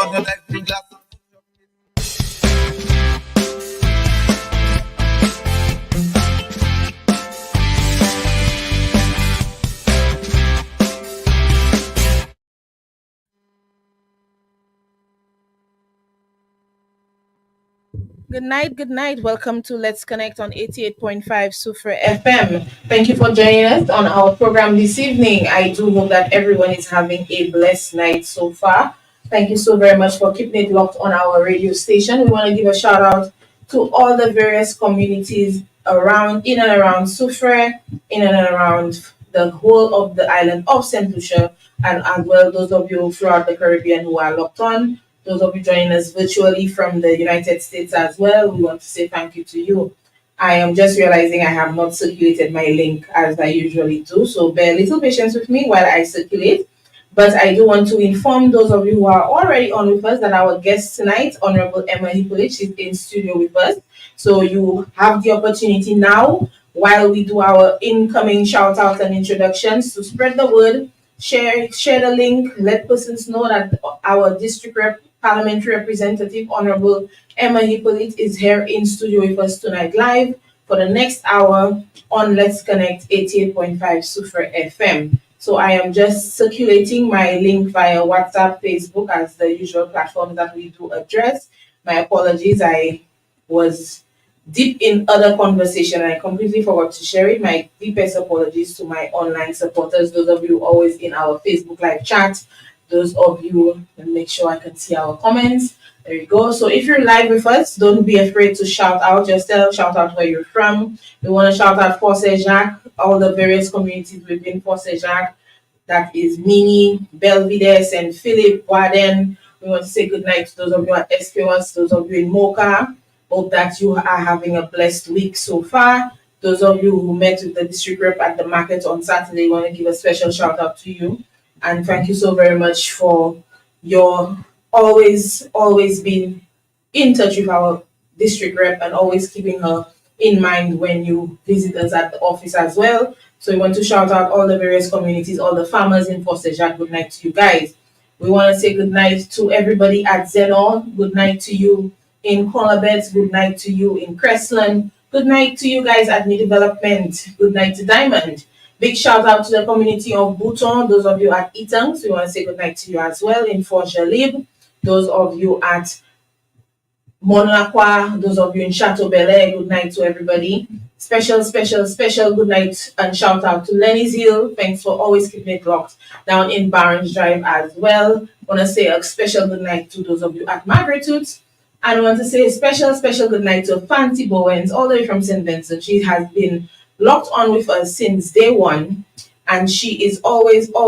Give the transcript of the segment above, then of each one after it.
on the next drink glass. Good night, good night. Welcome to Let's Connect on 88.5 Super FM. Thank you for joining us on our program this evening. I do hope that everyone is having a blessed night so far. Thank you so very much for keeping it locked on our radio station. We want to give a shout out to all the various communities around, in and around Sufre, in and around the whole of the island of St. Lucia, and as well those of you throughout the Caribbean who are locked on. Those of you joining us virtually from the United States as well, we want to say thank you to you. I am just realizing I have not circulated my link as I usually do, so bear a little patience with me while I circulate. But I do want to inform those of you who are already on with us that our guest tonight, Honorable Emma Hippolyte, is in studio with us. So you have the opportunity now, while we do our incoming shout out and introductions, to spread the word, share the link, let persons know that our district parliamentary representative, Honorable Emma Hippolyte, is here in studio with us tonight live for the next hour on Let's Connect 88.5 Super FM. So I am just circulating my link via WhatsApp, Facebook, as the usual platform that we do address. My apologies, I was deep in other conversation. I completely forgot to share it. My deepest apologies to my online supporters, those of you always in our Facebook live chat, those of you, and make sure I can see our comments. There you go. So if you're live with us, don't be afraid to shout out. Just shout out where you're from. We want to shout out Fort Jacques, all the various communities within Fort Jacques. That is Mini, Belvedere, St. Philip, Warden. We want to say good night to those of you at Esperance, those of you in Mocha. Hope that you are having a blessed week so far. Those of you who met with the district rep at the market on Saturday, want to give a special shout out to you. And thank you so very much for your always being in touch with our district rep and always keeping her in mind when you visit us at the office as well. So we want to shout out all the various communities, all the farmers in Fort Jacques. Good night to you guys. We want to say good night to everybody at Zenon. Good night to you in Colabet. Good night to you in Crestland. Good night to you guys at New Development. Good night to Diamond. Big shout out to the community of Bouton, those of you at Etang. So we want to say good night to you as well in Fort Jalib. Those of you at Monlaqua, those of you in Chateau Bel Air, good night to everybody. Special good night and shout out to Lenny's Hill. Thanks for always keeping it locked down in Barons Drive as well. Want to say a special good night to those of you at Margaret Toots. And I want to say a special good night to Fancy Bowens, all the way from St. Vincent. She has been locked on with us since day one. And she is always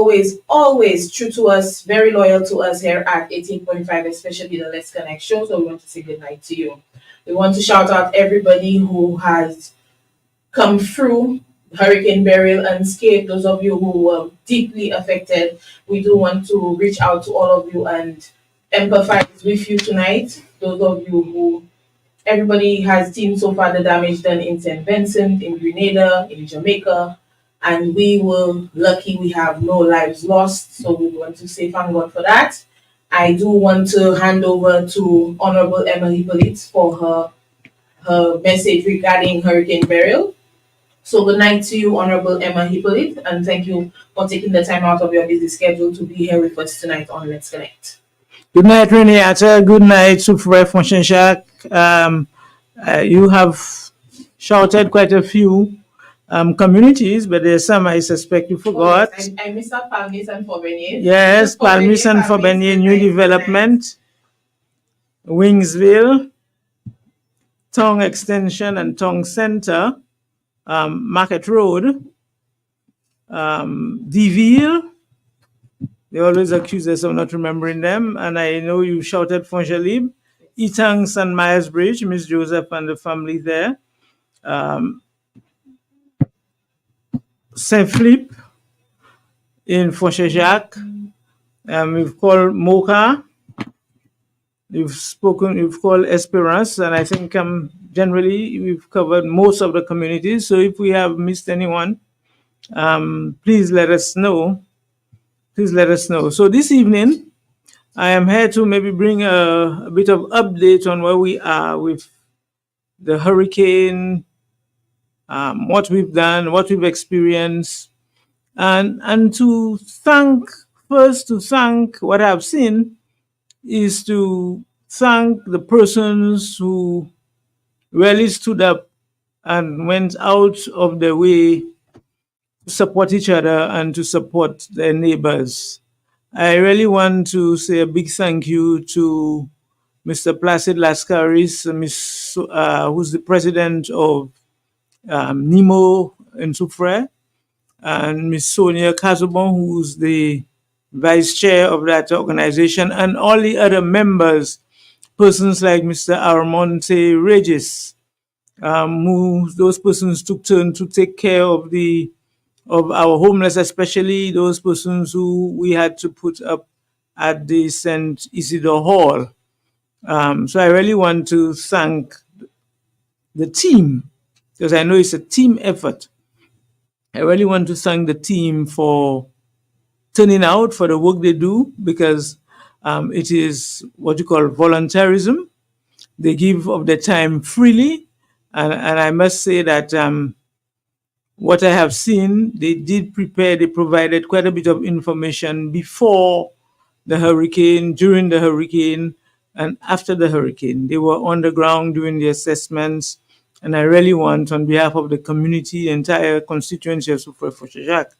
true to us, very loyal to us here at 18.5, especially the Let's Connect show. So we want to say good night to you. We want to shout out everybody who has come through Hurricane Beryl unscathed, those of you who were deeply affected. We do want to reach out to all of you and empathize with you tonight. Those of you who, everybody has seen so far the damage done in St. Vincent, in Grenada, in Jamaica, and we were lucky we have no lives lost. So we want to say thank God for that. I do want to hand over to Honorable Emma Hippolyte for her message regarding Hurricane Beryl. So good night to you, Honorable Emma Hippolyte, and thank you for taking the time out of your busy schedule to be here with us tonight on Let's Connect. Good night, Reneata. Good night, Super Function Shack. You have shouted quite a few communities, but there's some I suspect you forgot. I missed out Palmis and Forbenier. Yes, Palmis and Forbenier, New Development, Wingsville, Tong Extension and Tong Center, Market Road, Deville. They always accuse us of not remembering them. And I know you shouted Fonjalib, Etang, St. Myers Bridge, Miss Joseph and the family there. Saint Philip in Fort Jacques. We've called Mocha. You've called Esperance. And I think generally we've covered most of the communities. So if we have missed anyone, please let us know. So this evening, I am here to maybe bring a bit of update on where we are with the hurricane, what we've done, what we've experienced, and to thank first to thank what I've seen is to thank the persons who really stood up and went out of their way to support each other and to support their neighbors. I really want to say a big thank you to Mr. Placid Lascaris, who's the president of NEMO in Soufrière, and Miss Sonia Kazobon, who's the vice chair of that organization, and all the other members, persons like Mr. Armonte Regis, who those persons took turn to take care of our homeless, especially those persons who we had to put up at the St. Isidore Hall. So I really want to thank the team because I know it's a team effort. I really want to thank the team for turning out for the work they do because it is what you call voluntarism. They give of their time freely. And I must say that what I have seen, they did prepare, they provided quite a bit of information before the hurricane, during the hurricane, and after the hurricane. They were on the ground doing the assessments. And I really want, on behalf of the community, entire constituency of Soufrière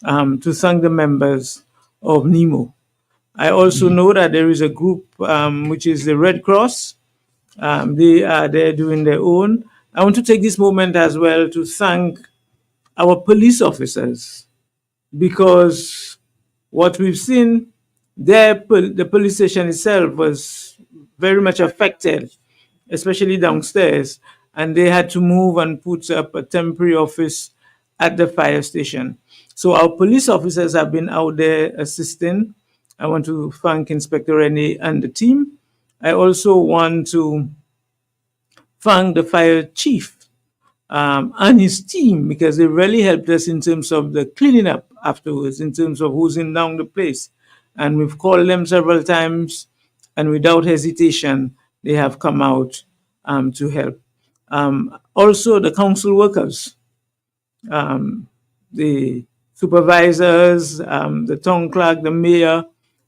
to thank the members of NEMO. I also know that there is a group which is the Red Cross. They are there doing their own. I want to take this moment as well to thank our police officers because what we've seen, the police station itself was very much affected, especially downstairs, and they had to move and put up a temporary office at the fire station. So our police officers have been out there assisting. I want to thank Inspector Rene and the team. I also want to thank the fire chief and his team because they really helped us in terms of the cleaning up afterwards, in terms of hosing down the place. And we've called them several times, and without hesitation, they have come out to help. Also, the council workers, the supervisors, the town clerk, the mayor,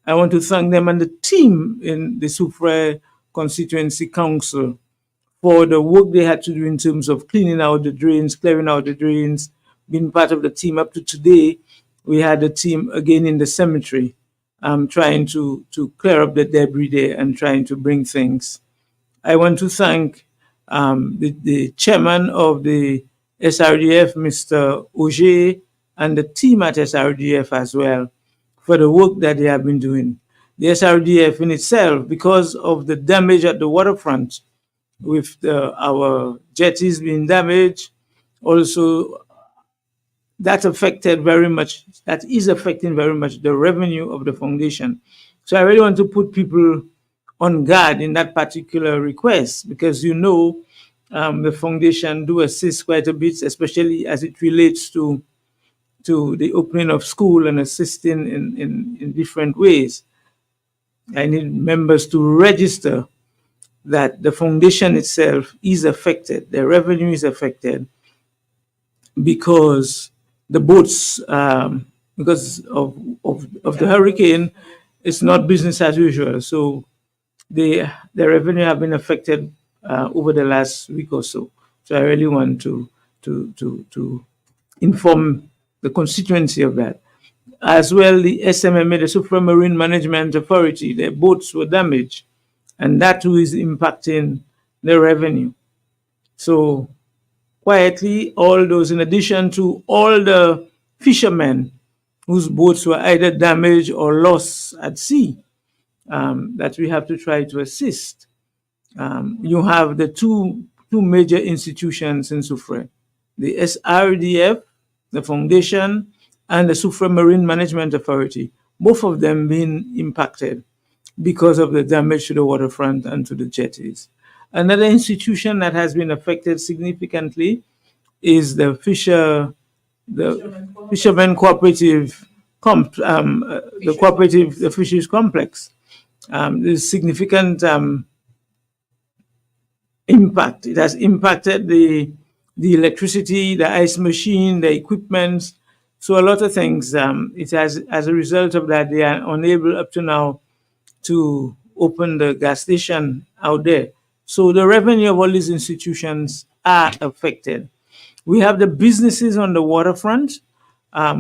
I want to thank them and the team in the Soufrière Constituency Council for the work they had to do in terms of cleaning out the drains, clearing out the drains, being part of the team up to today. We had a team again in the cemetery trying to clear up the debris there and trying to bring things. I want to thank the chairman of the SRDF, Mr. Auger, and the team at SRDF as well for the work that they have been doing. The SRDF in itself, because of the damage at the waterfront, with our jetties being damaged. Also, that affected very much, that is affecting very much the revenue of the foundation. So I really want to put people on guard in that particular request because the foundation do assist quite a bit, especially as it relates to the opening of school and assisting in different ways. I need members to register that the foundation itself is affected, the revenue is affected because the boats, because of the hurricane, it's not business as usual. So the revenue have been affected over the last week or so. So I really want to inform the constituency of that. As well, the SMMA, the Soufrière Marine Management Authority, their boats were damaged, and that too is impacting the revenue. So quietly, all those, in addition to all the fishermen whose boats were either damaged or lost at sea, that we have to try to assist. You have the two major institutions in Soufrière, the SRDF, the foundation, and the Soufrière Marine Management Authority, both of them being impacted because of the damage to the waterfront and to the jetties. Another institution that has been affected significantly is the Fishermen Cooperative, the Fisheries Complex. There's significant impact. It has impacted the electricity, the ice machine, the equipment. So a lot of things. It has, as a result of that, they are unable up to now to open the gas station out there. So the revenue of all these institutions are affected. We have the businesses on the waterfront.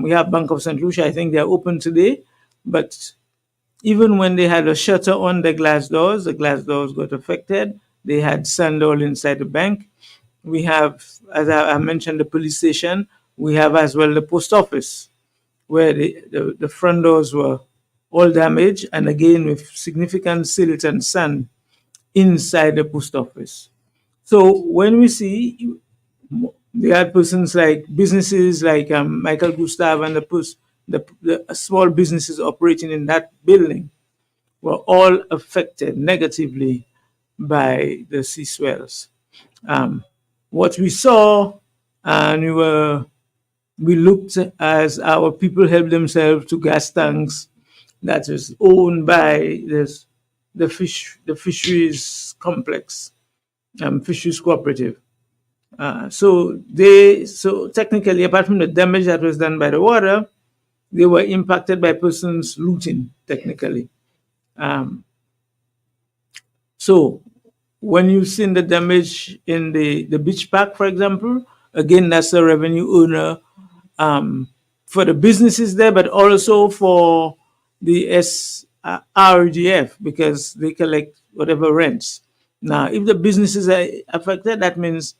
We have Bank of St. Lucia. I think they're open today, but even when they had a shutter on the glass doors got affected. They had sand all inside the bank. We have, as I mentioned, the police station. We have as well the post office, where the front doors were all damaged, and again with significant silt and sand inside the post office. So when we see they had persons like businesses like Michael Gustav and the small businesses operating in that building were all affected negatively by the sea swells. Um, what we saw, and we looked as our people helped themselves to gas tanks that is owned by the fisheries complex, fisheries cooperative. So technically, apart from the damage that was done by the water, they were impacted by persons looting technically. Um, so when you've seen the damage in the beach park, for example, again, that's a revenue owner um, for the businesses there, but also for the SRDF because they collect whatever rents. Now, if the businesses are affected, that means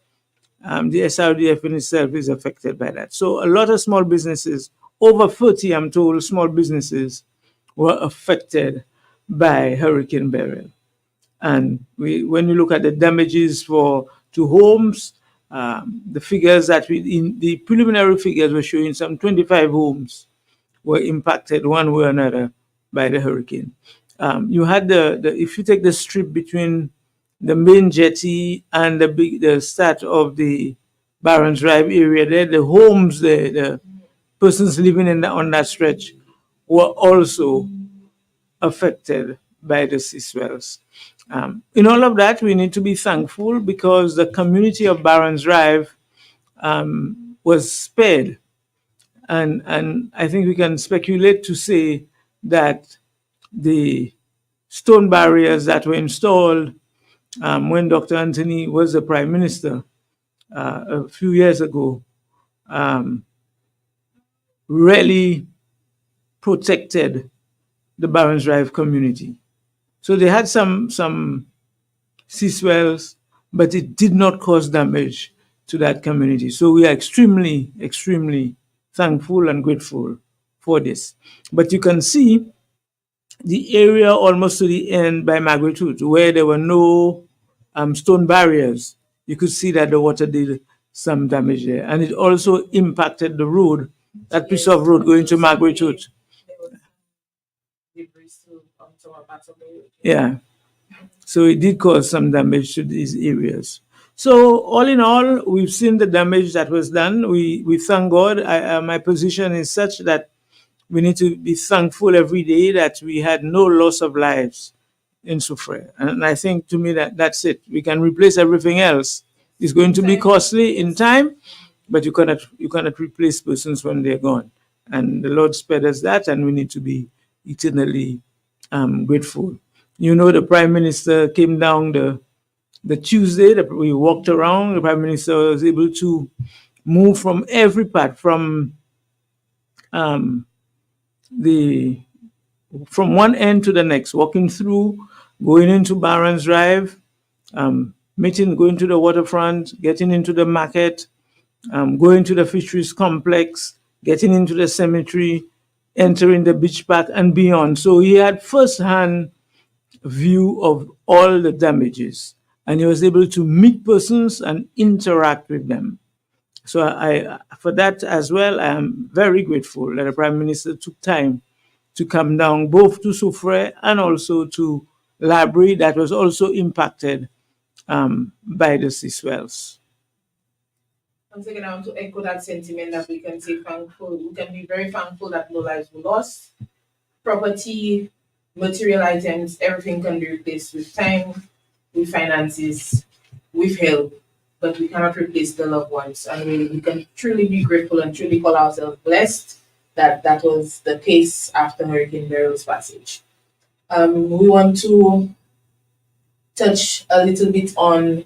the SRDF in itself is affected by that. So a lot of small businesses, over 40, I'm told, small businesses were affected by Hurricane Beryl. And when you look at the damages for to homes, the figures that in the preliminary figures were showing some 25 homes were impacted one way or another by the hurricane. You had the if you take the strip between the main jetty and the start of the Barons Drive area there, the homes, the persons living on that stretch were also affected by the sea swells. In all of that, we need to be thankful because the community of Barons Drive was spared. And I think we can speculate to say that the stone barriers that were installed when Dr. Anthony was the prime minister a few years ago um, really protected the Barons Drive community. So they had some sea swells, but it did not cause damage to that community. So we are extremely, extremely thankful and grateful for this. But you can see the area almost to the end by Margaret Hood, where there were no stone barriers. You could see that the water did some damage there. And it also impacted the road, that piece of road going to Margaret Hood. Yeah. So it did cause some damage to these areas. So all in all, we've seen the damage that was done. We thank God. My position is such that we need to be thankful every day that we had no loss of lives in Soufrière. And I think to me that's it. We can replace everything else. It's going to be costly in time, but you cannot replace persons when they're gone. And the Lord spared us that, and we need to be eternally grateful. You know, the Prime Minister came down the Tuesday that we walked around. The Prime Minister was able to move from every part, um, the from one end to the next, walking through, going into Barons Drive, going to the waterfront, getting into the market, going to the fisheries complex, getting into the cemetery, entering the beach park and beyond. So he had first-hand view of all the damages, and he was able to meet persons and interact with them. So for that as well, I am very grateful that the Prime Minister took time to come down both to Soufrière and also to Library that was also impacted by the sea swells. Once again, I want to echo that sentiment that we can say thankful. We can be very thankful that no lives were lost. Property material items, everything can be replaced with time, with finances, with help, but we cannot replace the loved ones. And we can truly be grateful and truly call ourselves blessed that that was the case after Hurricane Beryl's passage. We want to touch a little bit on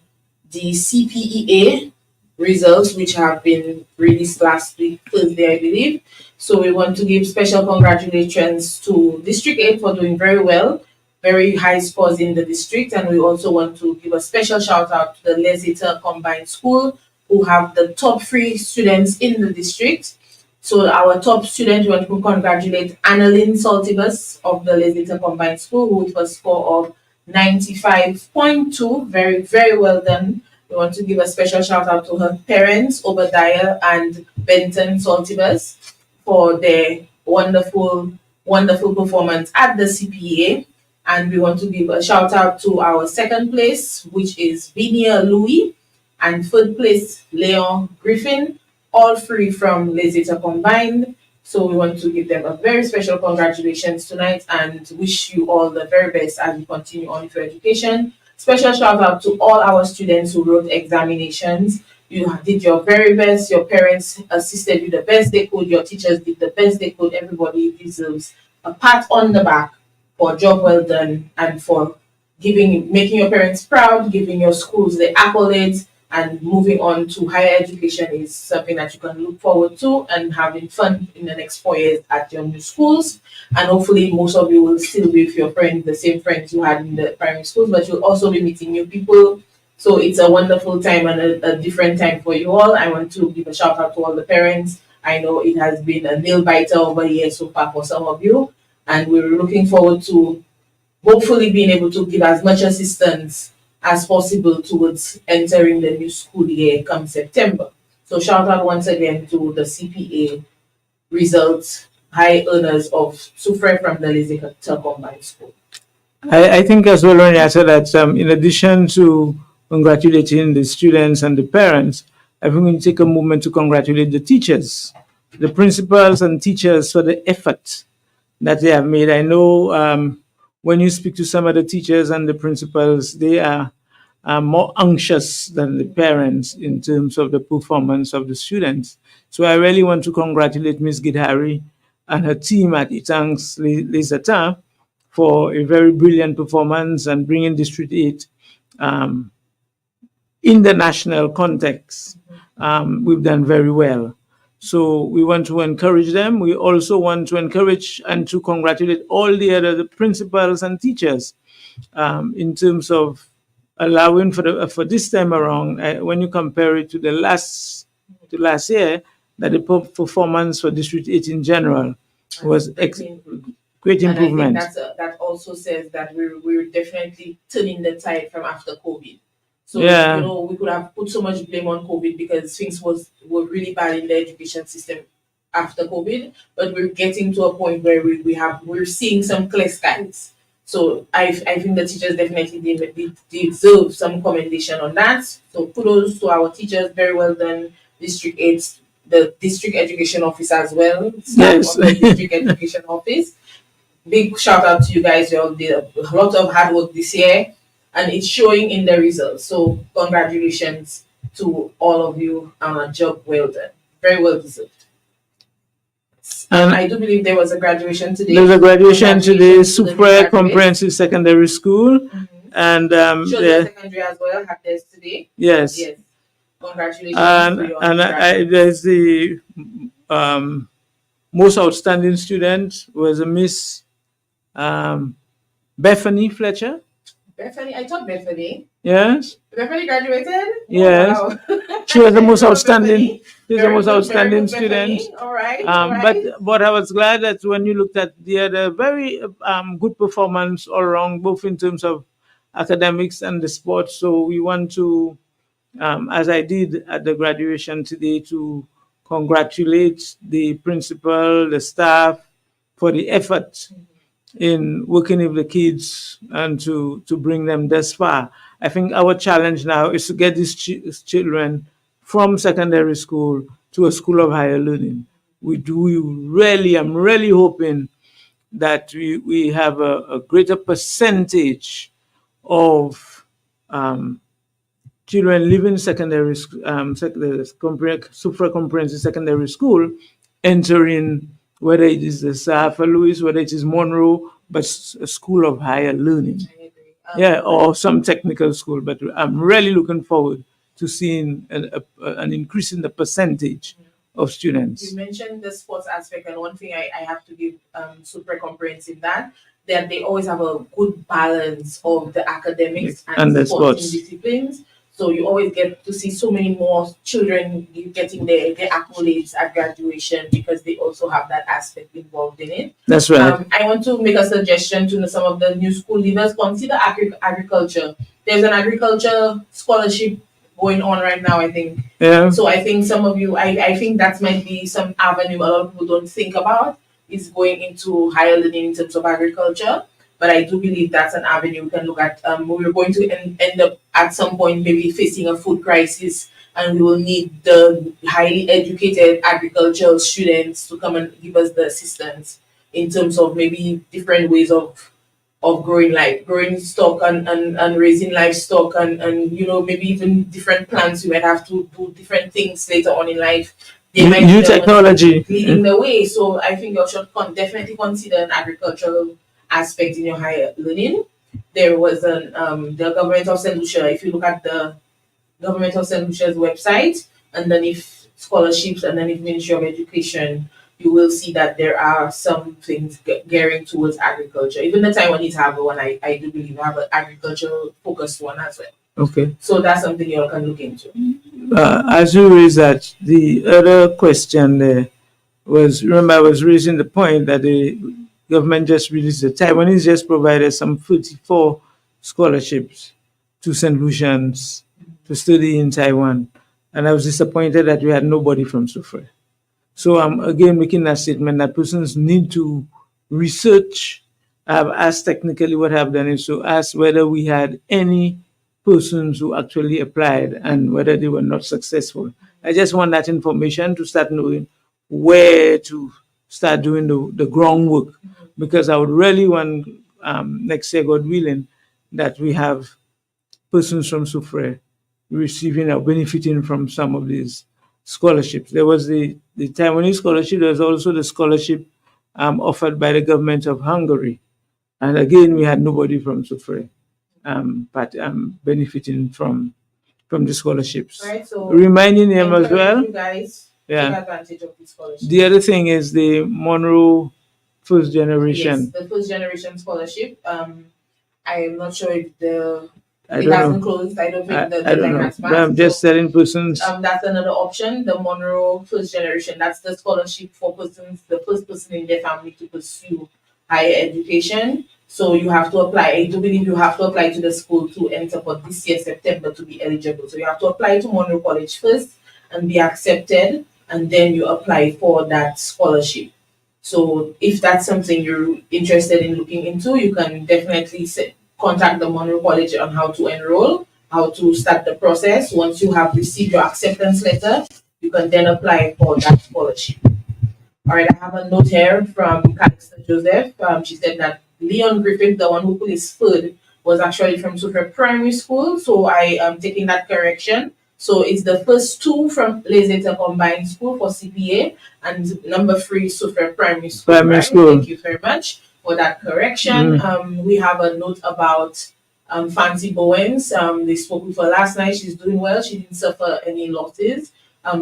the CPEA results, which have been released last week, Thursday, I believe. So we want to give special congratulations to District 8 for doing very well, very high scores in the district. And we also want to give a special shout out to the Lesita Combined School, who have the top three students in the district. So our top student, we want to congratulate Annalyn Saltibus of the Lesita Combined School, with a score of 95.2. Very, very well done. We want to give a special shout out to her parents, Obadiah and Benton Saltibus, for their wonderful, wonderful performance at the CPA. And we want to give a shout out to our second place, which is Vinia Louis, and third place, Leon Griffin, all three from Lesita Combined. So we want to give them a very special congratulations tonight and wish you all the very best as you continue on with your education. Special shout out to all our students who wrote examinations. You did your very best. Your parents assisted you the best they could. Your teachers did the best they could. Everybody deserves a pat on the back for a job well done and for making your parents proud, giving your schools the accolades, and moving on to higher education is something that you can look forward to and having fun in the next 4 years at your new schools. And hopefully, most of you will still be with your friends, the same friends you had in the primary schools, but you'll also be meeting new people. So it's a wonderful time and a different time for you all. I want to give a shout out to all the parents. I know it has been a nail biter over here so far for some of you, and we're looking forward to hopefully being able to give as much assistance as possible towards entering the new school year come September. So shout out once again to the CPA results high earners of Sufre from the Lesita Combined School. I think as well, Reneata, that in addition to congratulating the students and the parents, I think we need to take a moment to congratulate the teachers, the principals and teachers for the effort that they have made. I know when you speak to some of the teachers and the principals, they are more anxious than the parents in terms of the performance of the students. So I really want to congratulate Ms. Gidhari and her team at Itangs Lesata for a very brilliant performance and bringing District 8 um, in the national context. We've done very well. So we want to encourage them. We also want to encourage and to congratulate all the other principals and teachers in terms of allowing for this time around. When you compare it to the last year, that the performance for District 8 in general was great And I think improvement. that also says that we're definitely turning the tide from after COVID. So Yeah. we could have put so much blame on COVID because things were really bad in the education system after COVID, but we're getting to a point where we're seeing some clear skies. So I think the teachers definitely deserve some commendation on that. So kudos to our teachers, very well done, District 8, the district education office as well, staff Yes. of the district education office. Big shout out to you guys. You all did a lot of hard work this year, and it's showing in the results. So congratulations to all of you on a job well done. Very well deserved. And I do believe there was a graduation today. There's a graduation today, Congratulations to the new Super graduates. Comprehensive Secondary School. And Children Secondary as well have theirs today. yes. Yes. Congratulations to your And new graduates. there's the most outstanding student was a Miss Bethany Fletcher. Bethany, I thought Bethany. Yes. Bethany graduated? Yes. Oh, wow. She was the most Bethany. outstanding. She was the Very most good, very outstanding good, Bethany. student. All right, all right. But I was glad that when you looked at the other very good performance all around, both in terms of academics and the sports. So we want to, as I did at the graduation today, to congratulate the principal, the staff for the effort in working with the kids and to bring them this far. I think our challenge now is to get these children from secondary school to a school of higher learning. I'm really hoping that we have a greater percentage of um, children leaving secondary, super comprehensive secondary school, entering whether it is the Safa Lewis, whether it is Monroe, but a school of higher learning. I agree. Yeah, or some technical school. But I'm really looking forward to seeing an increase in the percentage of students. You mentioned the sports aspect, and one thing I have to give super comprehensive that they always have a good balance of the academics And and the sporting sports. disciplines. So you always get to see so many more children getting their accolades at graduation because they also have that aspect involved in it. That's right. I want to make a suggestion to some of the new school leaders. Consider agriculture. There's an agriculture scholarship going on right now, I think. Yeah. So I think some of you, I think that might be some avenue a lot of people don't think about is going into higher learning in terms of agriculture. But I do believe that's an avenue we can look at. We're going to end up at some point maybe facing a food crisis, and we will need the highly educated agricultural students to come and give us the assistance in terms of maybe different ways of growing, like growing stock and raising livestock, and maybe even different plants. You might have to do different things later on in life. They might New be the ones technology. leading the way. So I think you should definitely consider an agricultural aspect in your higher learning. There was the government of St. Lucia. If you look at the government of St. Lucia's website, underneath scholarships, underneath Ministry of Education, you will see that there are some things gearing towards agriculture. Even the Taiwanese have one. I do believe have an agricultural focused one as well. Okay. So that's something you all can look into. As you raised that, the other question there was, remember, I was raising the point that the government just released, the Taiwanese just provided some 44 scholarships to St. Lucians to study in Taiwan. And I was disappointed that we had nobody from Sufre. So I'm again making that statement that persons need to research. I've asked technically what I've done is to ask whether we had any persons who actually applied and whether they were not successful. I just want that information to start knowing where to start doing the groundwork, because I would really want next year, God willing, that we have persons from Sufre receiving or benefiting from some of these scholarships. There was the Taiwanese scholarship. There was also the scholarship offered by the government of Hungary. And again, we had nobody from Sufre benefiting from the scholarships. Right, so reminding them as well. You guys take advantage of these scholarships. The other thing is the Monroe first generation. Yes, the first generation scholarship. I am not sure if it don't hasn't know. closed. I don't think the I don't deadline know. has But I'm passed. just telling persons. That's another option. The Monroe first generation. That's the scholarship for persons, the first person in their family to pursue higher education. So you have to apply. I do believe you have to apply to the school to enter for this year September to be eligible. So you have to apply to Monroe College first and be accepted, and then you apply for that scholarship. So if that's something you're interested in looking into, you can definitely contact the Monroe College on how to enroll, how to start the process. Once you have received your acceptance letter, you can then apply for that scholarship. All right, I have a note here from Calista Joseph. She said that Leon Griffith, the one who placed third, was actually from Super Primary School. So I am taking that correction. So it's the first two from Lazeta Combined School for CPA, and number 3 Super Primary School. Primary school. Thank you very much for that correction. We have a note about Fancy Bowens. They spoke with her last night. She's doing well. She didn't suffer any losses.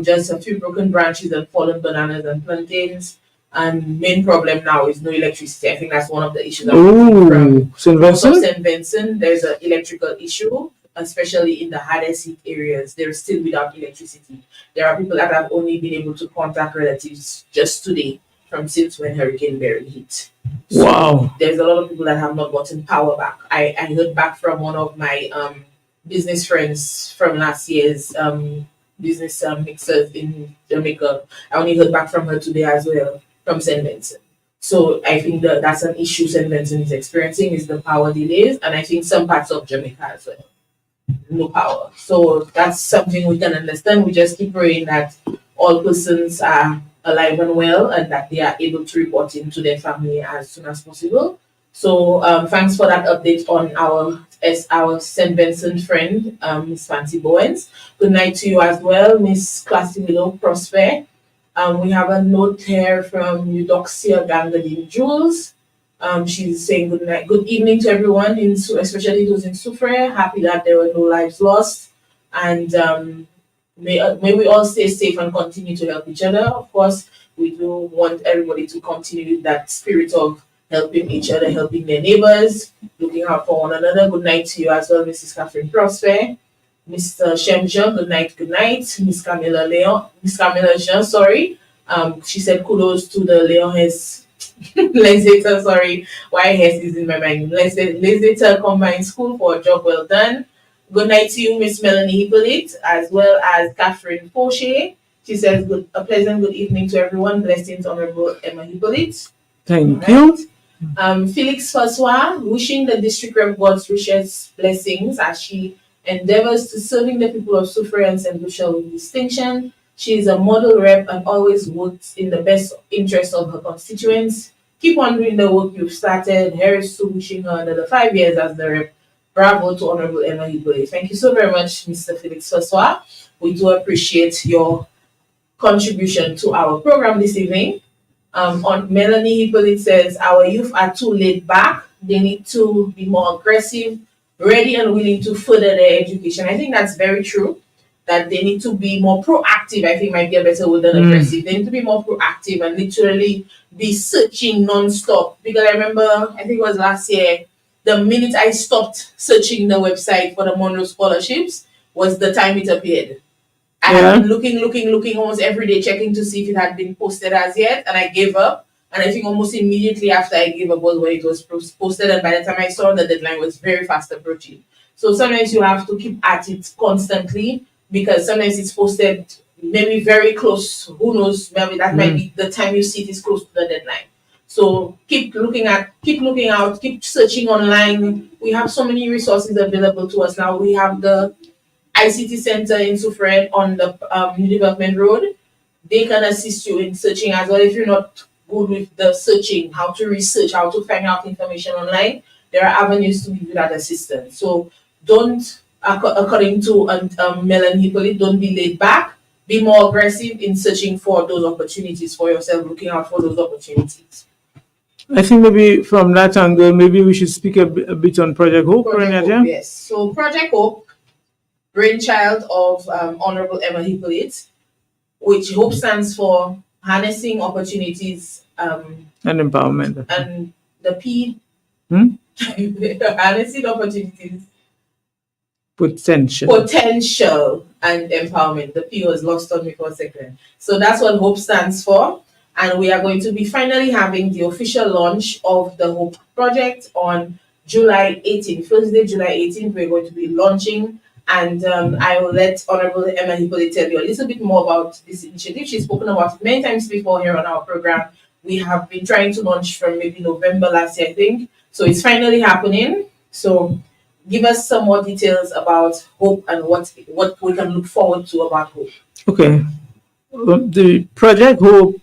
Just a few broken branches and fallen bananas and plantains. And main problem now is no electricity. I think that's one of the issues. From St. Vincent? St. Vincent, there's an electrical issue, especially in the hardest hit areas. They're still without electricity. There are people that have only been able to contact relatives just today from since when Hurricane Barry hit. So wow. There's a lot of people that have not gotten power back. I heard back from one of my business friends from last year's business mixers in Jamaica. I only heard back from her today as well from St. Vincent. So I think that's an issue St. Vincent is experiencing is the power delays, and I think some parts of Jamaica as well. No power. So that's something we can understand. We just keep praying that all persons are alive and well, and that they are able to report in to their family as soon as possible. So thanks for that update on our St. Vincent friend, Miss Fancy Bowens. Good night to you as well, Miss Classy Willow Prosper. We have a note here from Eudoxia Gangadine Jules. She's saying good night, good evening to everyone, especially those in Soufriere. Happy that there were no lives lost, and may we all stay safe and continue to help each other. Of course, we do want everybody to continue with that spirit of helping each other, helping their neighbors, looking out for one another. Good night to you as well, Mrs. Catherine Prosper. Mr. Shemja, good night, good night. Miss Camilla Jean, sorry. She said kudos to the Leon's Legislator, sorry, why Hess is in my mind. Legislator Combined School for a job well done. Good night to you, Miss Melanie Hippolyte, as well as Catherine Poche. She says a pleasant good evening to everyone. Blessings, Honorable Emma Hippolyte. Thank you. Felix Faswa, wishing the district rep God's richest blessings as she endeavors to serving the people of Soufriere and St. Lucia with distinction. She is a model rep and always works in the best interest of her constituents. Keep on doing the work you've started. Here's to wishing her another 5 years as the rep. Bravo to Honorable Emma Hippolyte. Thank you so very much, Mr. Felix Faswa. We do appreciate your contribution to our program this evening. On Melanie Hippolyte says our youth are too laid back. They need to be more aggressive, ready and willing to further their education. I think that's very true. That they need to be more proactive. I think might be a better word than aggressive. They need to be more proactive and literally be searching non-stop. Because I remember, I think it was last year, the minute I stopped searching the website for the Monroe scholarships was the time it appeared. I had been looking almost every day, checking to see if it had been posted as yet, and I gave up. And I think almost immediately after I gave up was when it was posted, and by the time I saw the deadline was very fast approaching. So sometimes you have to keep at it constantly because sometimes it's posted maybe very close. Who knows? Maybe that might be the time you see it is close to the deadline. So keep looking out, keep searching online. We have so many resources available to us now. We have the ICT Center in Soufriere on the New Development Road. They can assist you in searching as well. If you're not good with the searching, how to research, how to find out information online, there are avenues to give you that assistance. So don't, according to Melanie Hippolyte, don't be laid back. Be more aggressive in searching for those opportunities for yourself, looking out for those opportunities. I think maybe from that angle, maybe we should speak a bit on Project Hope. Project Hope, yes. So Project Hope, brainchild of Honorable Emma Hippolyte, which Hope stands for Harnessing Opportunities and Empowerment. And the P, Harnessing Opportunities, Potential and Empowerment. The P was lost on me for a second. So that's what Hope stands for. And we are going to be finally having the official launch of the Hope Project on July 18th. Thursday, July 18th, we're going to be launching. And I will let Honorable Emma Hippolyte tell you a little bit more about this initiative. She's spoken about it many times before here on our program. We have been trying to launch from maybe November last year, I think. So it's finally happening. So give us some more details about Hope and what we can look forward to about Hope. Okay. The Project Hope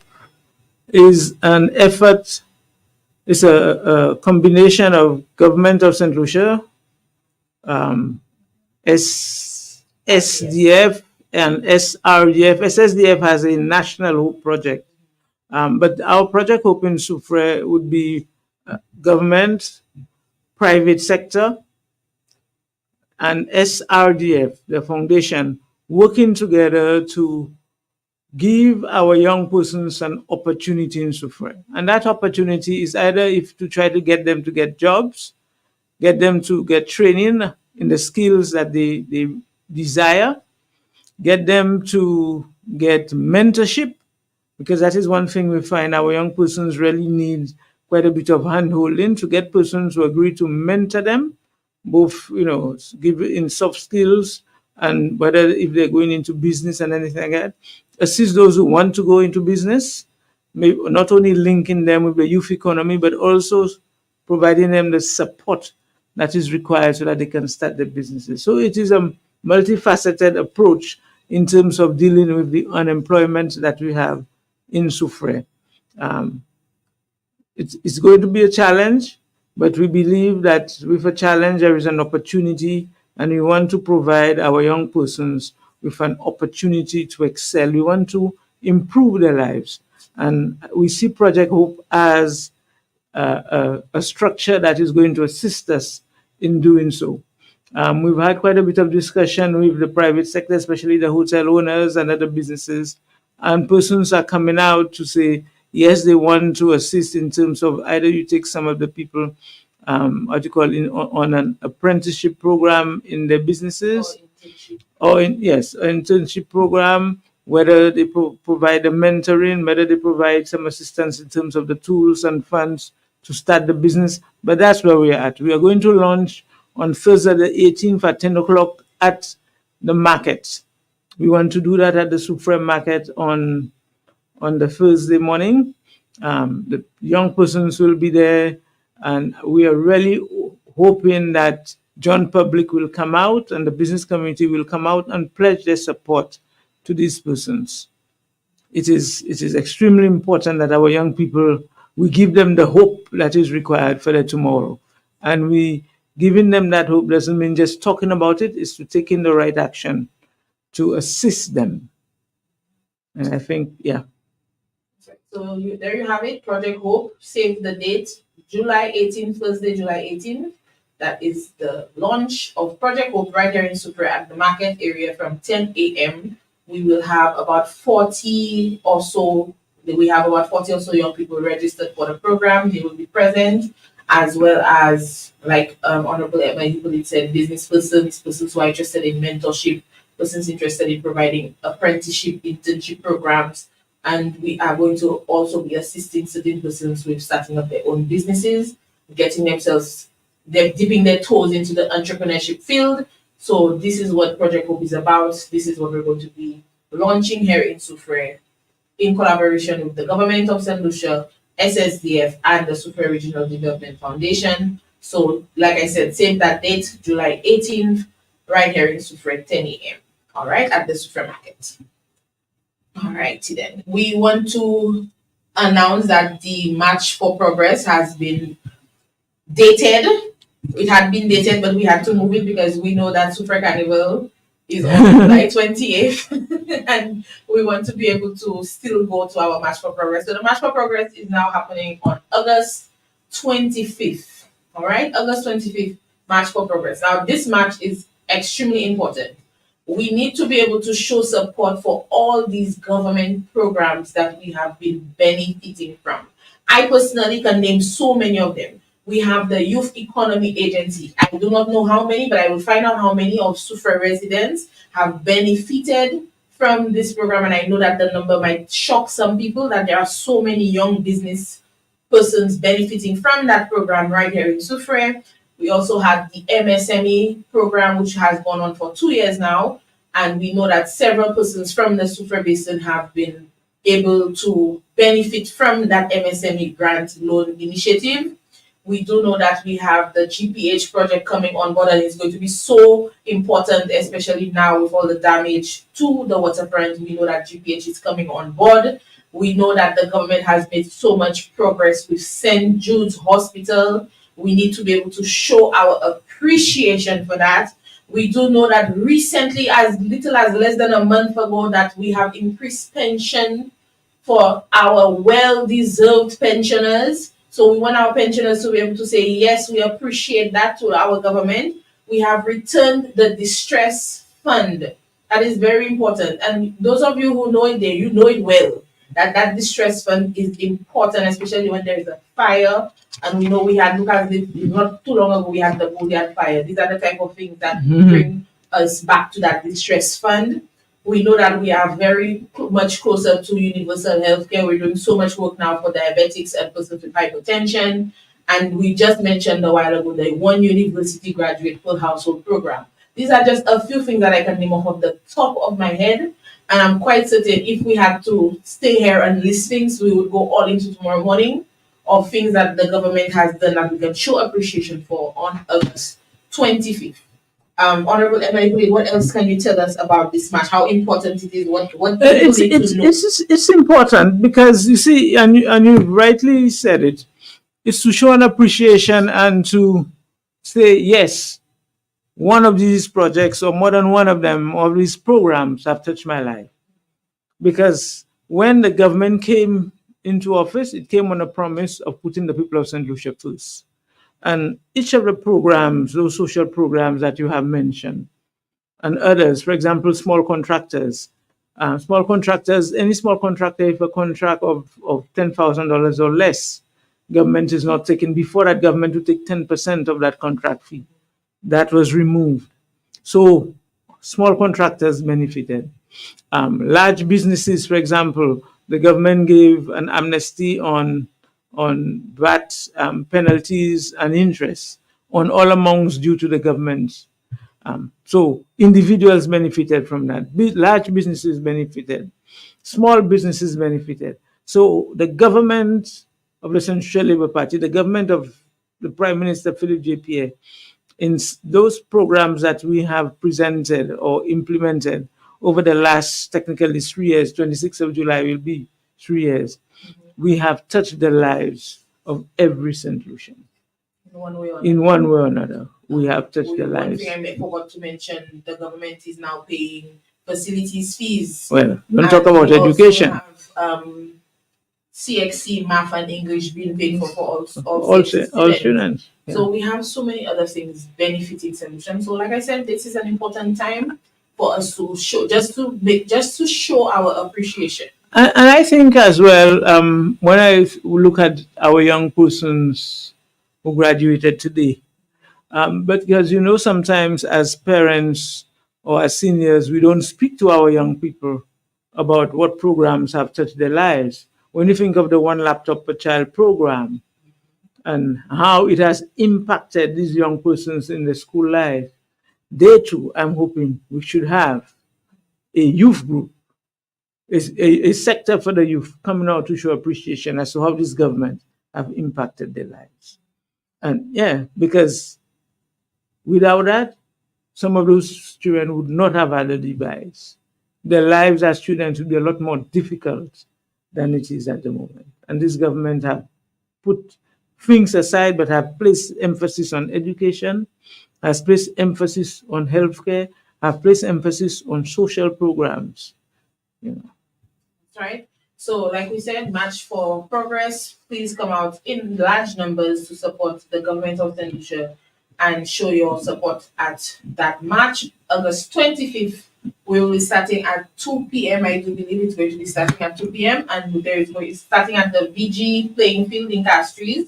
is an effort, it's a combination of Government of St. Lucia, SDF and SRDF. SSDF has a national Hope project, but our Project Hope in Soufriere would be government, private sector, and SRDF, the foundation, working together to give our young persons an opportunity in Soufriere. And that opportunity is either if to try to get them to get jobs, get them to get training in the skills that they desire, get them to get mentorship, because that is one thing we find our young persons really need quite a bit of hand-holding to get persons who agree to mentor them, both, give in soft skills and whether if they're going into business and anything like that, assist those who want to go into business, maybe not only linking them with the youth economy, but also providing them the support that is required so that they can start their businesses. So it is a multifaceted approach in terms of dealing with the unemployment that we have in Soufrière. Um, it's going to be a challenge, but we believe that with a challenge there is an opportunity, and we want to provide our young persons with an opportunity to excel. We want to improve their lives, and we see Project Hope as a structure that is going to assist us in doing so. We've had quite a bit of discussion with the private sector, especially the hotel owners and other businesses, and persons are coming out to say, yes, they want to assist in terms of either you take some of the people, what you call, on an apprenticeship program in their businesses, or yes, an internship program, whether they provide the mentoring, whether they provide some assistance in terms of the tools and funds to start the business. But that's where we're at. We are going to launch on Thursday the 18th at 10 o'clock at the market. We want to do that at the Soufrière market on the Thursday morning. The young persons will be there, and we are really hoping that John Public will come out and the business community will come out and pledge their support to these persons. It is extremely important that our young people, we give them the hope that is required for their tomorrow. And we giving them that hope doesn't mean just talking about it, it's to taking the right action to assist them. And I think, yeah. So there you have it, Project Hope. Save the date, July 18th, Thursday, July 18th. That is the launch of Project Hope right here in Soufrière at the market area from 10 a.m. We will have about 40 or so. We have about 40 or so young people registered for the program. They will be present, as well as, like Honorable Emma Hippolyte said, business persons who are interested in mentorship, persons interested in providing apprenticeship, internship programs, and we are going to also be assisting certain persons with starting up their own businesses, getting themselves, they're dipping their toes into the entrepreneurship field. So this is what Project Hope is about. This is what we're going to be launching here in Soufrière in collaboration with the government of St. Lucia, SSDF, and the Soufrière Regional Development Foundation. So, like I said, save that date, July 18th, right here in Soufrière, 10 a.m. All right, at the Soufrière market. All righty then. We want to announce that the March for Progress has been dated. It had been dated, but we had to move it because we know that Soufrière Carnival is on July 28th, and we want to be able to still go to our March for Progress. So the March for Progress is now happening on August 25th. All right, August 25th, March for Progress. Now, this march is extremely important. We need to be able to show support for all these government programs that we have been benefiting from. I personally can name so many of them. We have the Youth Economy Agency. I do not know how many, but I will find out how many of Soufrière residents have benefited from this program. And I know that the number might shock some people, that there are so many young business persons benefiting from that program right here in Soufrière. We also had the MSME program, which has gone on for 2 years now. And we know that several persons from the Soufrière Basin have been able to benefit from that MSME grant loan initiative. We do know that we have the GPH project coming on board, and it's going to be so important, especially now with all the damage to the waterfront. We know that GPH is coming on board. We know that the government has made so much progress with St. Jude's Hospital. We need to be able to show our appreciation for that. We do know that recently, as little as less than a month ago, that we have increased pension for our well-deserved pensioners. So we want our pensioners to be able to say, yes, we appreciate that to our government. We have returned the distress fund. That is very important. And those of you who know it there, you know it well, that that distress fund is important, especially when there is a fire. And we know we had, look at it, not too long ago, we had the Goliath fire. These are the type of things that bring us back to that distress fund. We know that we are very much closer to universal healthcare. We're doing so much work now for diabetics and persons with hypertension. And we just mentioned a while ago the one university graduate per household program. These are just a few things that I can name off the top of my head. And I'm quite certain if we had to stay here and list things, we would go all into tomorrow morning of things that the government has done that we can show appreciation for on August 25th Honorable Emily, what else can you tell us about this match? How important it is? What people need to know? It's important because you see, and you rightly said it. It's to show an appreciation and to say yes, one of these projects or more than one of them or these programs have touched my life. Because when the government came into office, it came on a promise of putting the people of St. Lucia first. And each of the programs, those social programs that you have mentioned, and others, for example, small contractors. Any small contractor, if a contract of $10,000 or less, government is not taking. Before that, government would take 10% of that contract fee. That was removed. So small contractors benefited. Large businesses, for example, the government gave an amnesty on VAT penalties and interest on all amounts due to the government. So individuals benefited from that. Large businesses benefited. Small businesses benefited. So the government of the Central Labour Party, the government of the Prime Minister Philip JPA, in those programs that we have presented or implemented over the last technically 3 years, 26th of July will be 3 years, we have touched the lives of every St. Lucian. In one way or another, we have touched the One lives. thing I forgot to mention, the government is now paying facilities fees. Well, don't talk about education. Have, CXC, math and English being paid for All students. Yeah. So we have so many other things benefiting solutions. So like I said, this is an important time for us to show, just to show our appreciation. And I think as well, when I look at our young persons who graduated today, but because sometimes as parents or as seniors, we don't speak to our young people about what programs have touched their lives. When you think of the One Laptop Per Child program and how it has impacted these young persons in the school life, they too, I'm hoping we should have a youth group, a sector for the youth coming out to show appreciation as to how this government have impacted their lives. And yeah, because without that, some of those children would not have had a device. Their lives as students would be a lot more difficult than it is at the moment. And this government have put things aside, but have placed emphasis on education, has placed emphasis on healthcare, have placed emphasis on social programs. Right. So, like we said, March for Progress. Please come out in large numbers to support the government of St. Lucia and show your support at that march. August 25th, we will be starting at 2 p.m. I do believe it's going to be starting at 2 p.m. And there is going starting at the VG playing field in Castries.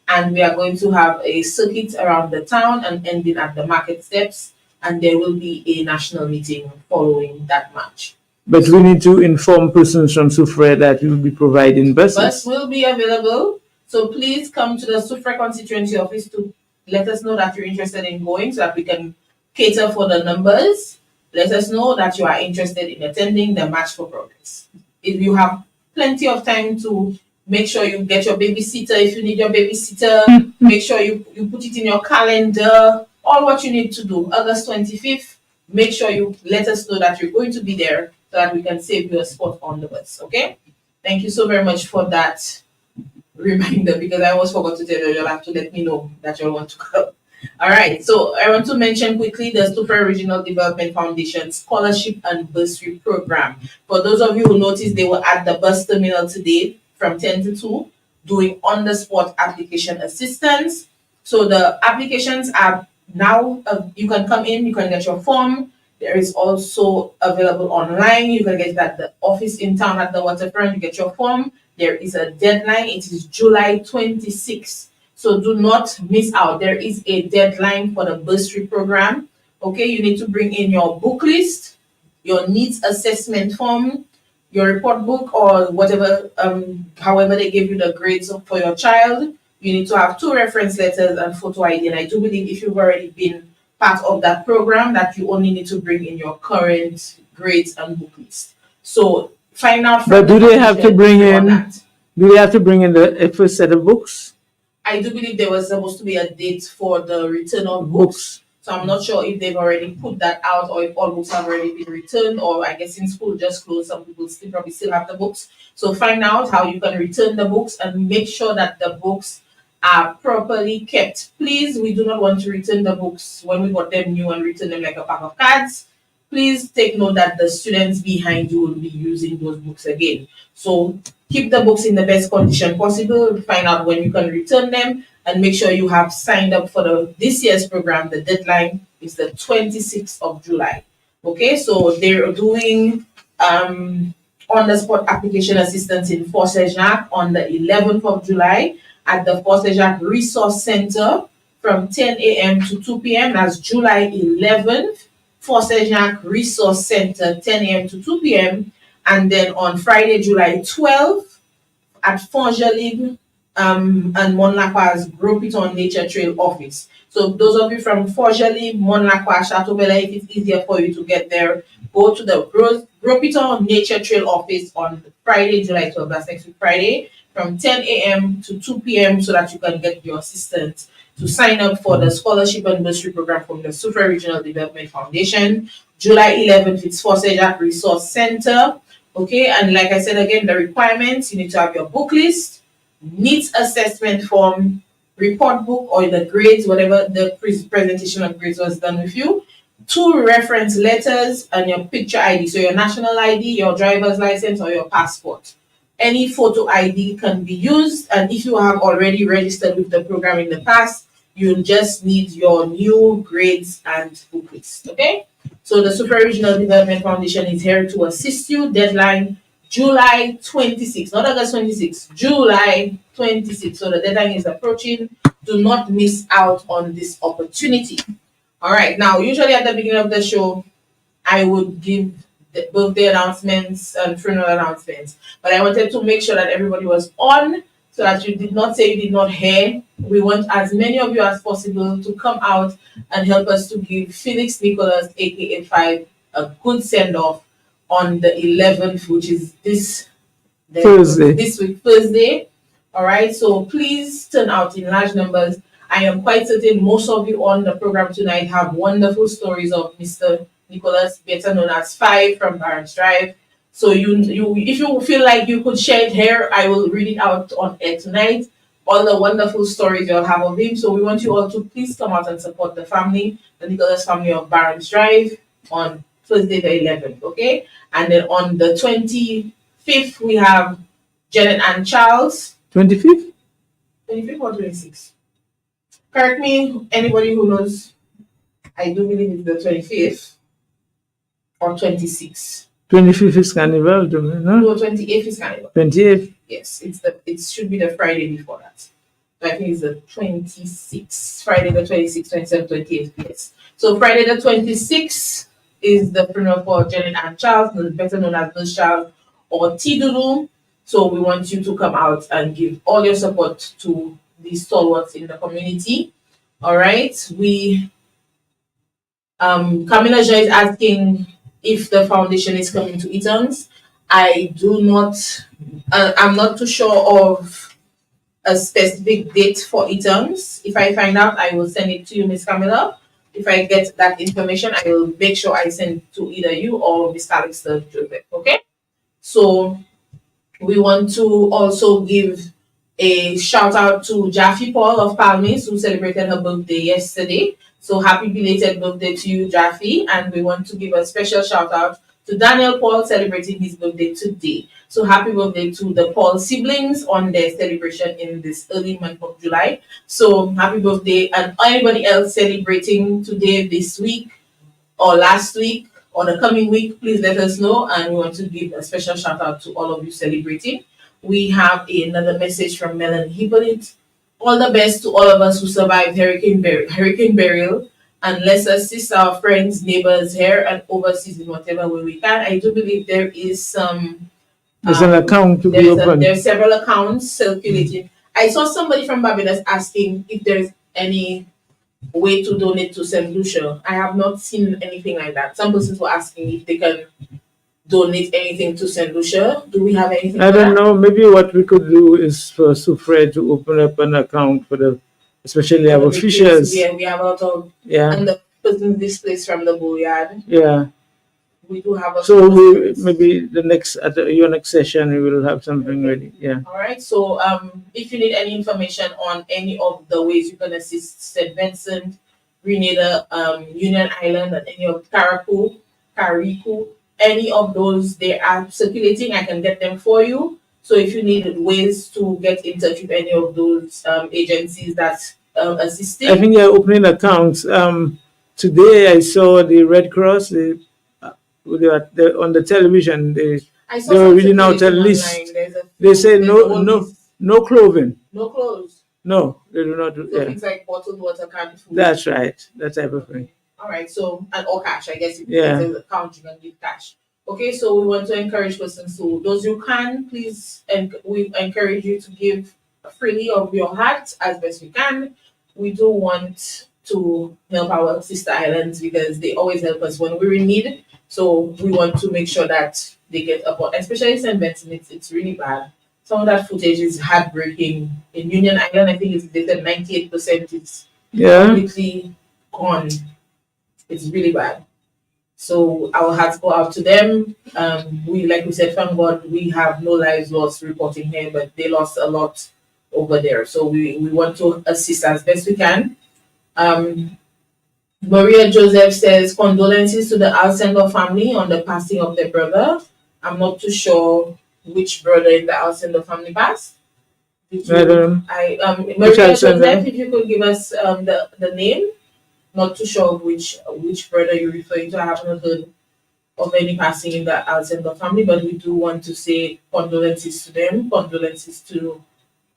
And we are going to have a circuit around the town and ending at the market steps. And there will be a national meeting following that march. But we need to inform persons from Soufrière that we will be providing buses. Bus will be available. So please come to the Soufrière constituency office to let us know that you're interested in going so that we can cater for the numbers. Let us know that you are interested in attending the March for Progress. If you have plenty of time to make sure you get your babysitter, if you need your babysitter, make sure you put it in your calendar, all what you need to do. August 25th, make sure you let us know that you're going to be there so that we can save you a spot on the bus, okay? Thank you so very much for that reminder because I almost forgot to tell you, you'll have to let me know that you want to come. All right, so I want to mention quickly the Soufrière Regional Development Foundation Scholarship and Bursary Program. For those of you who noticed, they were at the bus terminal today from 10 to 2 doing on-the-spot application assistance. So the applications are now, you can come in, you can get your form. There is also available online. You can get it at the office in town at the waterfront. You get your form. There is a deadline. It is July 26th. So do not miss out. There is a deadline for the bursary program. Okay, you need to bring in your book list, your needs assessment form, your report book, or whatever, however they give you the grades for your child. You need to have 2 reference letters and photo ID. And I do believe if you've already been part of that program that you only need to bring in your current grades and book list. So find out from But do they have to bring in the first set of books? I do believe there was supposed to be a date for the return of books. So I'm not sure if they've already put that out or if all books have already been returned, or I guess in school just closed, some people still probably still have the books. So find out how you can return the books and make sure that the books are properly kept. Please, we do not want to return the books when we got them new and return them like a pack of cards. Please take note that the students behind you will be using those books again. So keep the books in the best condition possible. Find out when you can return them and make sure you have signed up for the this year's program. The deadline is the 26th of July. Okay, so they're doing on the spot application assistance in Fort Jacques on the 11th of July at the Fort Jacques Resource Center from 10 a.m. to 2 p.m. That's July 11th. Fort Jacques Resource Center, 10 a.m. to 2 p.m. And then on Friday, July 12th, at Fongelib and Mont Lacroix's Gros Piton Nature Trail office. So those of you from Fongelib, Mont Lacroix, Chateau Bella, if it's easier for you to get there, go to the Gros Piton Nature Trail office on Friday, July 12th. That's next week Friday, from 10 a.m. to 2 p.m. so that you can get your assistance to sign up for the scholarship and bursary program from the Super Regional Development Foundation. July 11th, it's Fort Jacques Resource Center. Okay, and like I said again, the requirements, you need to have your book list, needs assessment form, report book or the grades, whatever the presentation of grades was done with you, 2 reference letters, and your picture ID. So your national ID, your driver's license, or your passport. Any photo ID can be used, and if you have already registered with the program in the past, you'll just need your new grades and book list. Okay? So the Super Regional Development Foundation is here to assist you. Deadline July 26, not August 26, July 26. So the deadline is approaching. Do not miss out on this opportunity. All right. Now, usually at the beginning of the show, I would give the birthday announcements and funeral announcements, but I wanted to make sure that everybody was on so that you did not say you did not hear. We want as many of you as possible to come out and help us to give Felix Nicholas, aka Five, a good send off on the 11th, which is Thursday. This week, Thursday. All right, so please turn out in large numbers. I am quite certain most of you on the program tonight have wonderful stories of Mr. Nicholas, better known as Five from Barnes Drive. So you if you feel like you could share it here, I will read it out on air tonight. All the wonderful stories you'll have of him. So we want you all to please come out and support the family, the Nicholas family of Barnes Drive, on Thursday the 11th. Okay, and then on the 25th we have Janet and Charles. 25th? 25th or 26th? Correct me, anybody who knows. I do believe it's the 25th or 26th. 25th is Carnival, no? No, 28th is Carnival. 28th? Yes, it should be the Friday before that. So I think it's the 26th, Friday the 26th, 27th, 28th, yes. So Friday the 26th is the funeral for Janet and Charles, better known as Nurse Charles or T-Doodle. So we want you to come out and give all your support to these stalwarts in the community. All right, Camila Joy is asking if the foundation is coming to Eton's. I do not, I'm not too sure of a specific date for Eton's. If I find out, I will send it to you, Miss Camila. If I get that information, I will make sure I send it to either you or Miss Alex Joseph. Okay? So we want to also give a shout out to Jaffe Paul of Palmis, who celebrated her birthday yesterday. So happy belated birthday to you, Jaffe. And we want to give a special shout out to Daniel Paul celebrating his birthday today. So happy birthday to the Paul siblings on their celebration in this early month of July. So happy birthday, and anybody else celebrating today, this week, or last week, or the coming week, please let us know. And we want to give a special shout out to all of you celebrating. We have another message from Melanie Hippolyte. All the best to all of us who survived Hurricane Beryl, and let's assist our friends, neighbors here and overseas in whatever way we can. I do believe there is some. There's an account to be opened. There are several accounts circulating. I saw somebody from Barbados asking if there's any way to donate to St. Lucia. I have not seen anything like that. Some persons were asking if they can donate anything to St. Lucia. Do we have anything? I don't know. Maybe what we could do is for Sufred to open up an account for especially our officials. Yeah, we have a lot of. Yeah. And persons displaced from the Booyard. Yeah. We do have a So few we persons. maybe your next session we will have something ready. Yeah. All right. So, if you need any information on any of the ways you can assist St. Vincent, Grenada, Union Island, and any of Carico, any of those, they are circulating. I can get them for you. So, if you need ways to get in touch with any of those agencies that assisting, I think they're opening accounts. Today I saw the Red Cross. They on the television. I saw They were some reading out a circulating list. online. There's a They few, say there's a whole list. no clothing. No clothes. No, they do not do. So Yeah, things like bottled water, canned food. that's right. That type of thing. All right. So and or cash, I guess. If Yeah. there's an account, you can give cash. Okay. So we want to encourage persons to those you can please, and we encourage you to give freely of your heart as best you can. We do want to help our sister islands because they always help us when we're in need. So we want to make sure that they get up, especially St. Vincent. It's really bad. Some of that footage is heartbreaking. In Union Island, I think it's they said 98% is completely gone. It's really bad. So our hearts go out to them. We, like we said, thank God we have no lives lost reporting here, but they lost a lot over there. So we want to assist as best we can. Um, Maria Joseph says condolences to the Alcindor family on the passing of their brother. I'm not too sure which brother in the Alcindor family passed. Maria Joseph, if you could give us the name. Not too sure of which brother you're referring to. I haven't heard of any passing in the Alcindor family, but we do want to say condolences to them, condolences to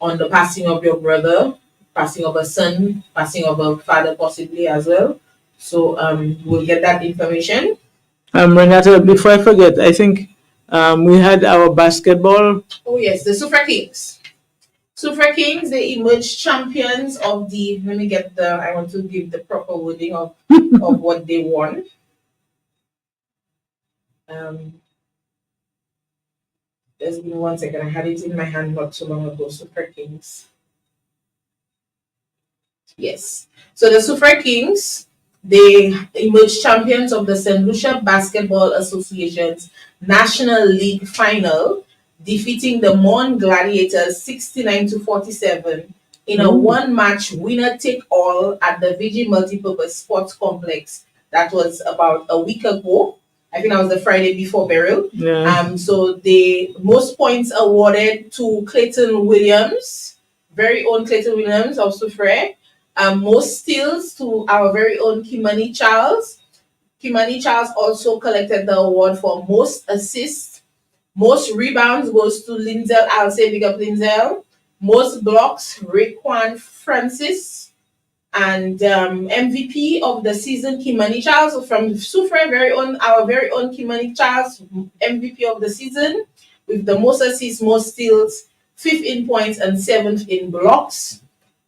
on the passing of your brother, passing of a son, passing of a father possibly as well. So we'll get that information. Renata, before I forget, I think we had our basketball. Oh yes, the Super Kings. Super Kings, they emerged champions of the. Let me get the. I want to give the proper wording of what they won. Um, just give me 1 second. I had it in my hand not too long ago. Super Kings. Yes. So the Super Kings, they emerged champions of the St. Lucia Basketball Association's National League Final, defeating the Mon Gladiators 69-47 in a one-match winner-take-all at the VG Multipurpose Sports Complex. That was about a week ago. I think that was the Friday before burial. Yeah. So the most points awarded to Clayton Williams, very own Clayton Williams of Soufrière. Most steals to our very own Kimani Charles. Kimani Charles also collected the award for most assists. Most rebounds goes to Linzel. I'll say big up Linzel. Most blocks, Raekwon Francis. And MVP of the season, Kimani Charles from Soufrière, our very own Kimani Charles, MVP of the season, with the most assists, most steals, fifth in points and seventh in blocks.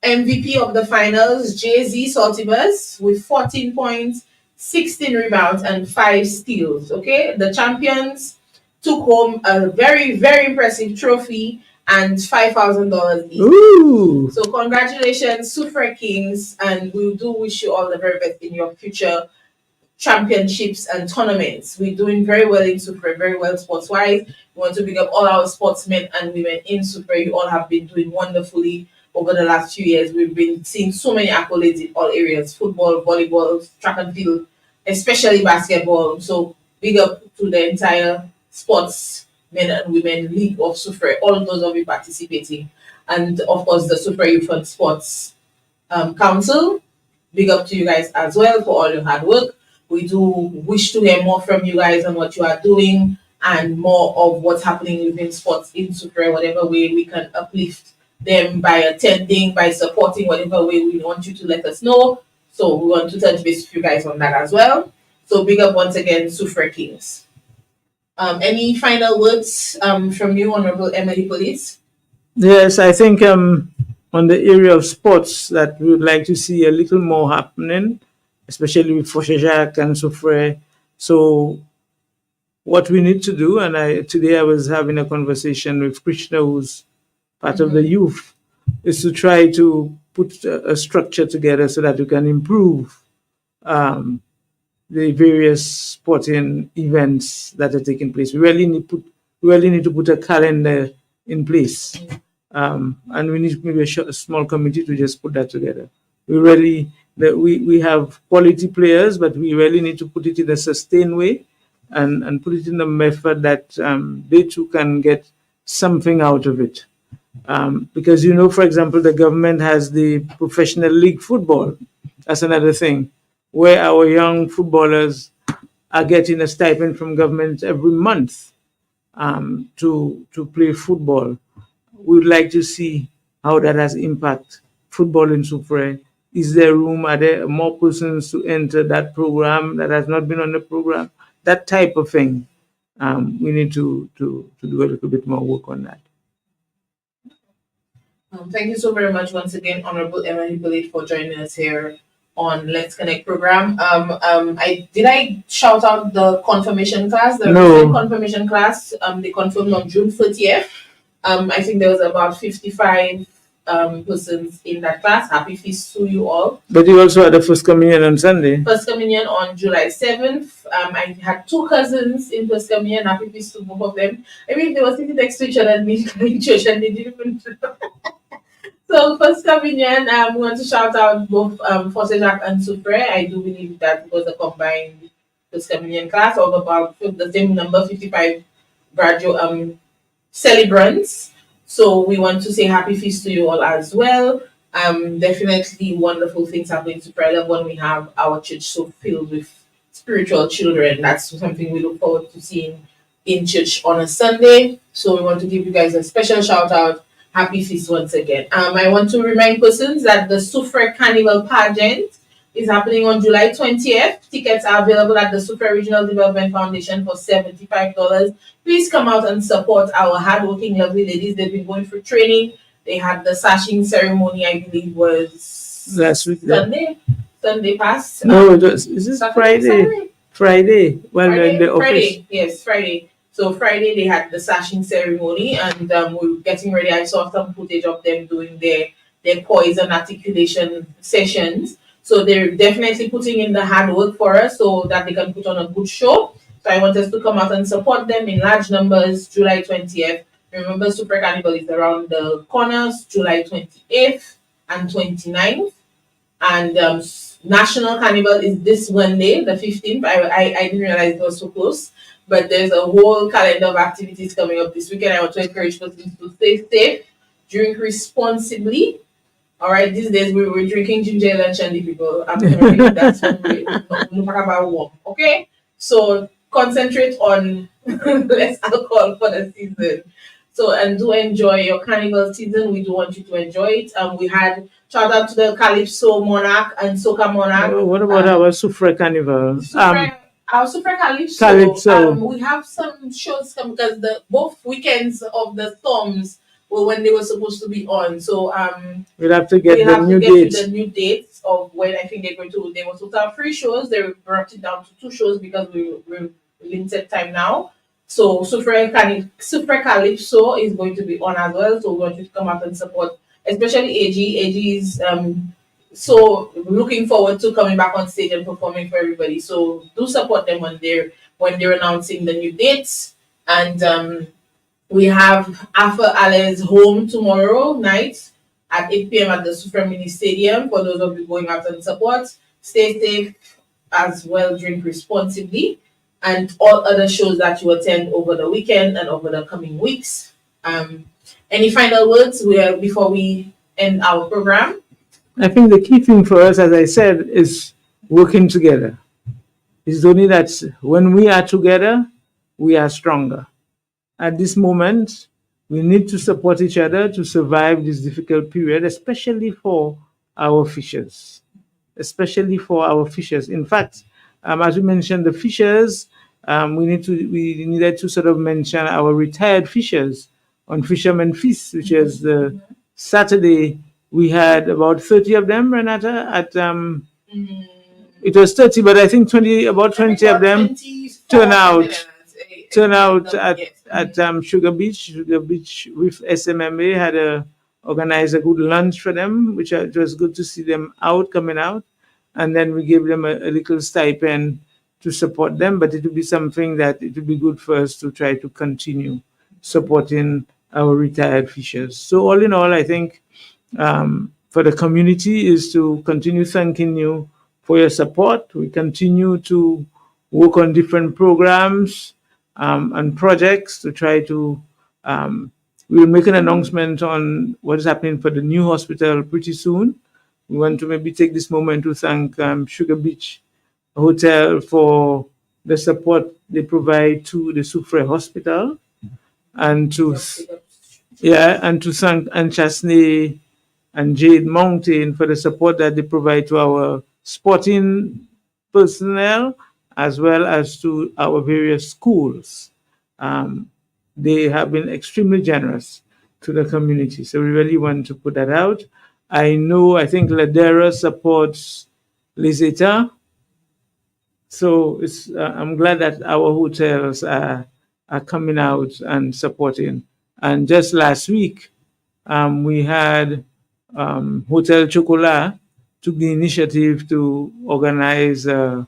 MVP of the finals, Jay-Z Saltibus with 14 points, 16 rebounds, and 5 steals. Okay, the champions took home a very, very impressive trophy and $5,000 each. Ooh. So congratulations, Super Kings, and we do wish you all the very best in your future championships and tournaments. We're doing very well in Super, very well sports wise. We want to big up all our sportsmen and women in Super. You all have been doing wonderfully over the last few years. We've been seeing so many accolades in all areas: football, volleyball, track and field, especially basketball. So big up to the entire sports men and women league of Super, all of those of you participating. And of course the Super Youth and Sports Council. Big up to you guys as well for all your hard work. We do wish to hear more from you guys on what you are doing and more of what's happening within sports in Super, whatever way we can uplift them by attending, by supporting, whatever way we want you to let us know. So we want to touch base with you guys on that as well. So big up once again, Super Kings. Any final words from you, Honorable Emily Police? Yes, I think on the area of sports that we would like to see a little more happening, especially with Foshejac and Soufrière. So what we need to do, and today I was having a conversation with Krishna, who's part of the youth, is to try to put a structure together so that we can improve um, the various sporting events that are taking place. We really need to put a calendar in place, and we need maybe a small committee to just put that together. We have quality players, but we really need to put it in a sustained way, and put it in a method that they too can get something out of it. Because for example, the government has the professional league football. That's another thing, where our young footballers are getting a stipend from government every month, to play football. We would like to see how that has impact football in Sufre. Is there room? Are there more persons to enter that program that has not been on the program? That type of thing. We need to do a little bit more work on that. Thank you so very much once again, Honorable Emily Bullitt, for joining us here on Let's Connect program. I shout out the confirmation class, the recent No. confirmation class. They confirmed on June 30th. I think there was about 55 persons in that class. Happy feast to you all. But you also had a first communion on Sunday. First communion on July 7th. I had two cousins in first communion. Happy feast to both of them. I mean, they were sitting next to each other in church and they didn't even. So first communion, we want to shout out both Jack and Supre. I do believe that it was a combined first communion class of about the same number, 55 graduate celebrants. So we want to say happy feast to you all as well. Definitely wonderful things happening to Prayer Love when we have our church so filled with spiritual children. That's something we look forward to seeing in church on a Sunday. So we want to give you guys a special shout out. Happy feast once again. I want to remind persons that the Sufre Carnival pageant is happening on July 20th. Tickets are available at the Sufre Regional Development Foundation for $75. Please come out and support our hardworking, lovely ladies. They've been going through training. They had the sashing ceremony, I believe, was Last week. Sunday. Sunday past. No, is this Friday? Friday. Well, in the office. Friday. Yes, Friday. So Friday they had the sashing ceremony, and we were getting ready. I saw some footage of them doing their poise and articulation sessions. So they're definitely putting in the hard work for us so that they can put on a good show. So I want us to come out and support them in large numbers, July 20th. Remember, Super Carnival is around the corners, July 28th and 29th. And National Carnival is this Monday, the 15th. I didn't realize it was so close. But there's a whole calendar of activities coming up this weekend. I want to encourage persons to stay safe, drink responsibly. All right, these days we were drinking ginger ale and shandy, people. I'm going to that's no talk about warm. Okay, so concentrate on less alcohol for the season. So and do enjoy your carnival season. We do want you to enjoy it. We had shout out to the Calypso Monarch and Soca Monarch. What about our Sufre Carnival? Our Super Calypso. We have some shows come because the both weekends of the storms were when they were supposed to be on. So we'll have to get the new dates of when I think they're going to. They were supposed to have 3 shows. They brought it down to 2 shows because we're limited time now. So Super Calypso is going to be on as well. So we want you to come out and support, especially AG. AG is so looking forward to coming back on stage and performing for everybody. So do support them when they're announcing the new dates. And we have Alpha Alle's home tomorrow night at 8 p.m. at the Super Mini Stadium for those of you going out and support. Stay safe as well, drink responsibly, and all other shows that you attend over the weekend and over the coming weeks. Any final words before we end our program? I think the key thing for us, as I said, is working together. It's only that when we are together, we are stronger. At this moment, we need to support each other to survive this difficult period, especially for our fishers. In fact, as we mentioned, the fishers, we needed to sort of mention our retired fishers on Fisherman Feast, which is the Saturday. We had about 30 of them, Reneata, at it was 30, but I think 20 of them turn out at Sugar Beach. Sugar Beach with SMMA had organized a good lunch for them, which it was good to see them coming out. and then we give them a little stipend to support them. But it would be something that it would be good for us to try to continue supporting our retired fishers. So all in all, I think for the community is to continue thanking you for your support. We continue to work on different programs and projects to try to. We'll make an announcement on what is happening for the new hospital pretty soon. We want to maybe take this moment to thank Sugar Beach Hotel for the support they provide to the Soufre Hospital, and to and to thank Anchasne and Jade Mountain for the support that they provide to our sporting personnel as well as to our various schools. Um, they have been extremely generous to the community. So we really want to put that out. I think Ladera supports Liseta. So I'm glad that our hotels are coming out and supporting. And just last week, we had Hotel Chocolat took the initiative to organize a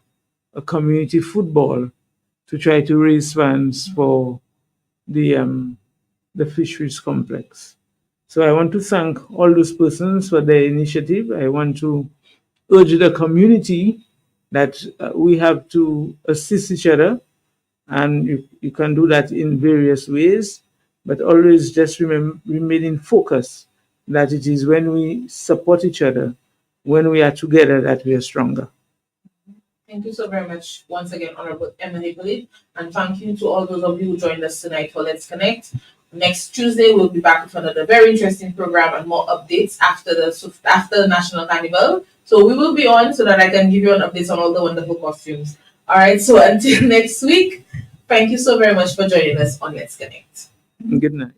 community football to try to raise funds for the fisheries complex. So I want to thank all those persons for their initiative. I want to urge the community that we have to assist each other, and you can do that in various ways, but always just remain in focus that it is when we support each other, when we are together, that we are stronger. Thank you so very much once again, Honorable Emily Bullitt, and thank you to all those of you who joined us tonight for Let's Connect. Next Tuesday, we'll be back with another very interesting program and more updates after the National Carnival. So we will be on so that I can give you an update on all the wonderful costumes. All right, so until next week, thank you so very much for joining us on Let's Connect. Good night.